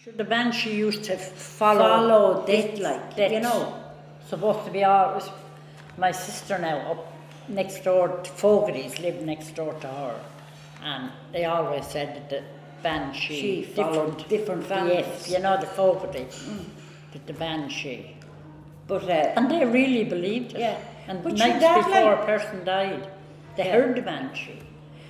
The Banshee used to follow death, like, death. you know. Supposed to be always. My sister now up next door, Fogarty's lived next door to her, and they always said that the Banshee followed different families. Yes, you know, the Fogarty, that the Banshee. But and they really believed it. Yeah. And but nights before a person died, they heard the Banshee.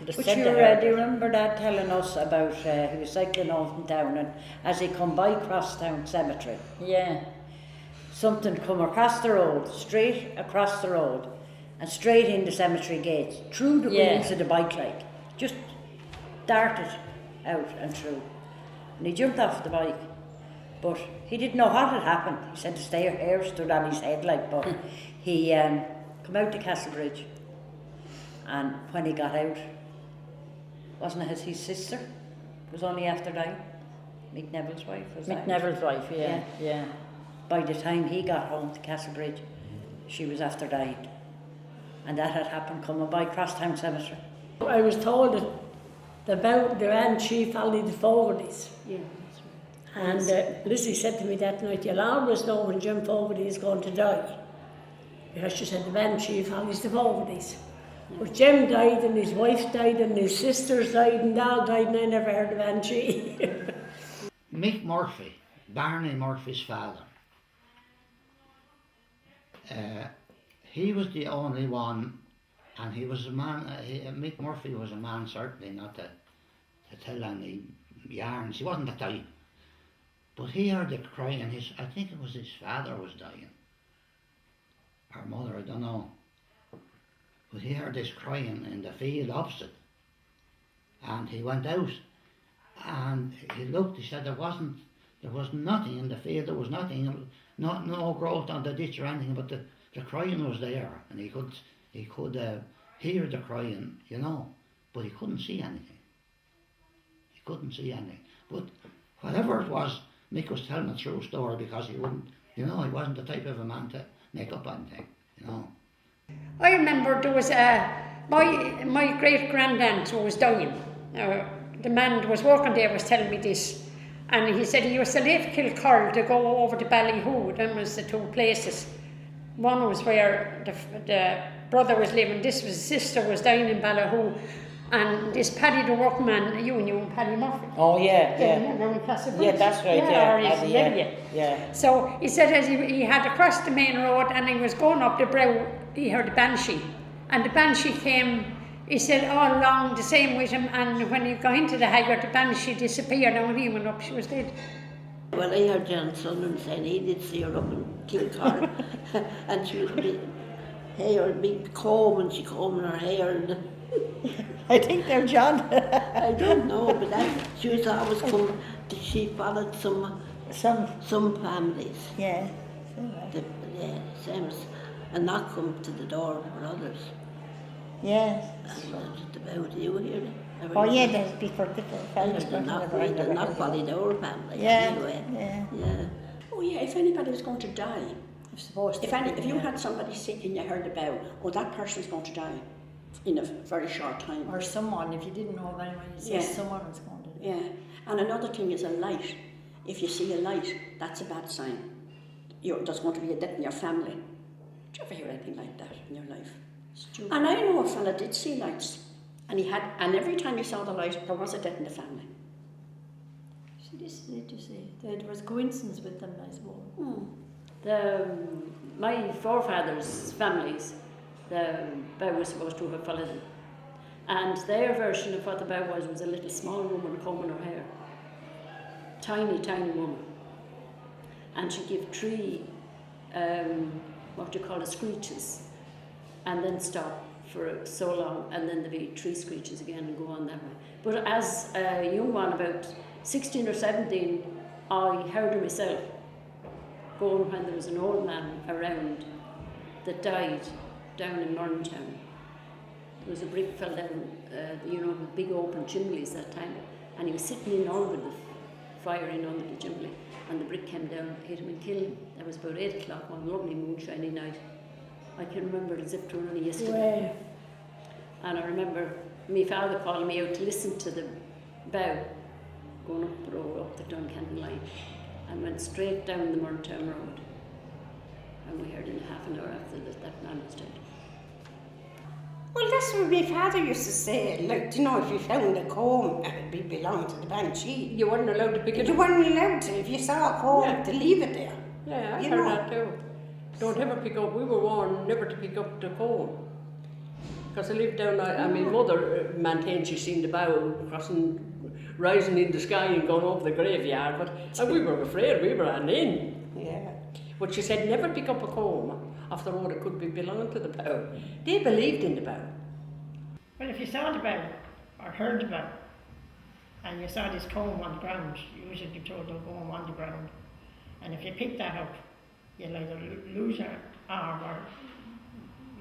But do you remember Dad telling us about he was cycling out in town, and as he come by Crosstown Cemetery, something come across the road, straight across the road, and straight in the cemetery gates, through the wheels of the bike, like, just darted out and through. And he jumped off the bike, but he didn't know what had happened. He said the hair stood on his head, like, but he come out to Castlebridge, and when he got out, wasn't it his sister? It was only after dying. Mick Neville's wife was Mick Neville's wife, yeah. By the time he got home to Castlebridge, she was after dying. And that had happened coming by Crosstown Cemetery. I was told that the Banshee followed the Fogartys. Yeah, that's right. And Lizzie said to me that night, you'll always know when Jim Fogarty is going to die. Because she said the Banshee follows the Fogartys. But Jim died, and his wife died, and his sisters died, and they all died, and I never heard of Banshee. Mick Murphy, Barney Murphy's father, he was the only one, and he was a man, Mick Murphy was a man certainly not to tell any yarns. He wasn't that dying. But he heard the crying, I think it was his father was dying, or mother, I don't know. But he heard this crying in the field opposite, and he went out, and he looked. He said there was nothing in the field. There was nothing, no growth on the ditch or anything. But the crying was there, and he could hear the crying, you know, but he couldn't see anything. He couldn't see anything. But whatever it was, Mick was telling a true story, because he wouldn't, you know, he wasn't the type of a man to make up anything, you know. I remember there was my great granddad was dying. The man that was working there was telling me this, and he said he used to leave Kilcurl to go over to Ballyhoo. Them was the two places. One was where the brother was living. This was his sister was dying in Ballyhoo, and this Paddy the workman, you knew Paddy Murphy. Oh yeah. Yeah, that's right. Yeah. So he said as he had to cross the main road, and he was going up the brow, he heard the Banshee, and the Banshee came. He said all along the same with him, and when he got into the haggard, the Banshee disappeared, and when he went up, she was dead. Well, I heard John Sunderland saying he did see her up in Kilcar, and she was with hair, a big comb, and she combed her hair. And I think they're John. I don't know, but she was always come. She followed some families. Yeah. Same as, and not come to the door for others. Yes. And just about you here. Oh yeah, there's before different families. The Knockbally Door family. Yeah. Anyway. Yeah. Oh yeah, if anybody was going to die, if you had somebody sick and you heard about, oh, that person's going to die in a very short time. Or someone, if you didn't know of anyone, you say someone was going to die. Yeah, and another thing is a light. If you see a light, that's a bad sign. There's going to be a death in your family. Did you ever hear anything like that in your life? And I know a fella did see lights, and every time he saw the light, there was a death in the family. This did you say? There was coincidence with them, I suppose. My forefathers' families, the bow was supposed to have followed them. And their version of what the bow was a little small woman combing her hair. Tiny, tiny woman. And she'd give three, screeches, and then stop for so long, and then there'd be three screeches again and go on that way. But as a young one, about 16 or 17, I heard her myself going when there was an old man around that died down in Morntown. There was a brick fell down, with big open chimneys that time, and he was sitting in under the fire in under the chimney, and the brick came down, hit him and killed him. That was about 8 o'clock one lovely moonshiny night. I can remember it as if it were only yesterday. Wow. And I remember my father calling me out to listen to the bow going up the road, up the Duncandle line. and went straight down the Murntown Road. And we heard in half an hour after that man was dead. Well, that's what my father used to say. Like, you know, if you found a comb and it belonged to the Banshee, You weren't allowed to pick it you up. weren't allowed to, if you saw a comb, to leave it there. Yeah, I You heard know. that too. Don't ever pick up, we were warned never to pick up the comb. Because I lived down, I mean, mother maintained she'd seen the bow crossing, rising in the sky and going over the graveyard, but and we were afraid, we were in. Yeah. But she said never pick up a comb off the road, it could be belonging to the bow. They believed in the bow. Well, if you saw the bow, or heard the bow, and you saw this comb on the ground, usually you throw the comb on the ground, and if you pick that up, you'll either lose your arm or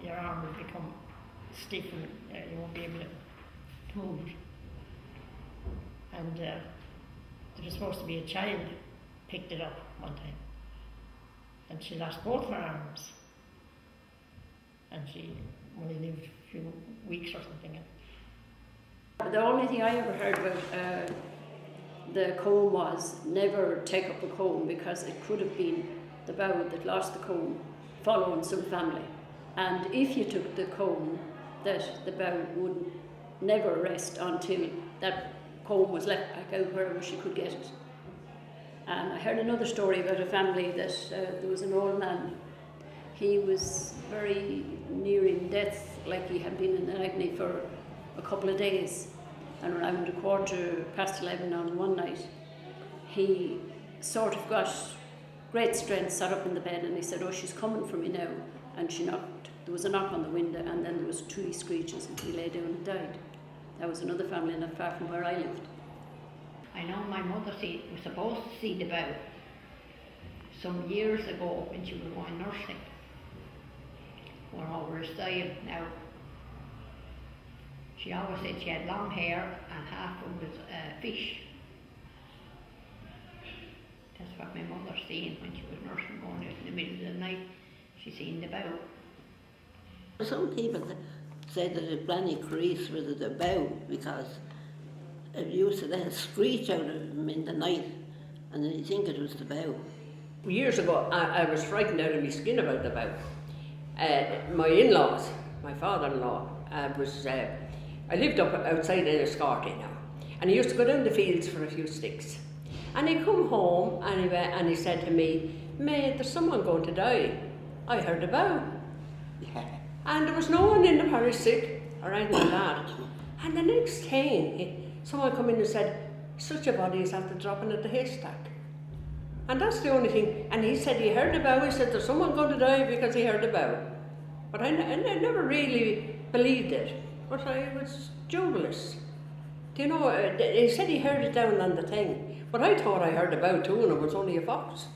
your arm will become stiff and you won't be able to move it. And there was supposed to be a child picked it up one time, and she lost both her arms, and she only lived a few weeks or something. The only thing I ever heard about the comb was never take up a comb, because it could have been the bow that lost the comb following some family. And if you took the comb, that the bow would never rest until that comb was left back out wherever she could get it. And I heard another story about a family that there was an old man. He was very nearing death, like he had been in agony for a couple of days. And around 11:15 on one night, he sort of got great strength, sat up in the bed, and he said, "Oh, she's coming for me now." And she knocked. There was a knock on the window, and then there was 2 screeches, and he lay down and died. That was another family not far from where I lived. I know my mother was supposed to see the bow some years ago when she was going nursing. Went over her side now. She always said she had long hair and half of it was fish. That's what my mother seen when she was nursing, going out in the middle of the night. She seen the bow. Some people say that it blanny crease with the bow because it used to then screech out of him in the night, and then you think it was the bow. Years ago, I was frightened out of my skin about the bow. My in-laws, my father-in-law, I lived up outside in Enniscorthy now, and he used to go down the fields for a few sticks. And he'd come home and he said to me, "Mate, there's someone going to die. I heard a bow." And there was no one in the parish sick or anything like that. And the next thing, someone come in and said, "Such a body is after dropping at the haystack." And that's the only thing. And he said he heard a bow. He said, "There's someone going to die because he heard a bow." But I never really believed it. But I was joyless. Do you know, he said he heard it down on the thing. But I thought I heard a bow too, and it was only a fox.